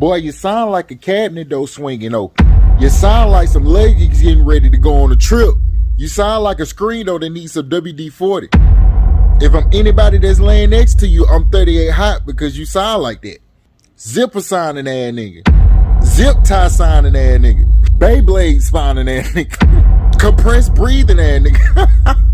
Boy, you sound like a cabinet door swinging open. You sound like some leggings getting ready to go on a trip. You sound like a screen door that needs some WD-40. If I'm anybody that's laying next to you, I'm 38 hot because you sound like that. Zipper signing ass nigga. Zip tie signing ass nigga. Beyblade spawning ass nigga. Compressed breathing ass nigga.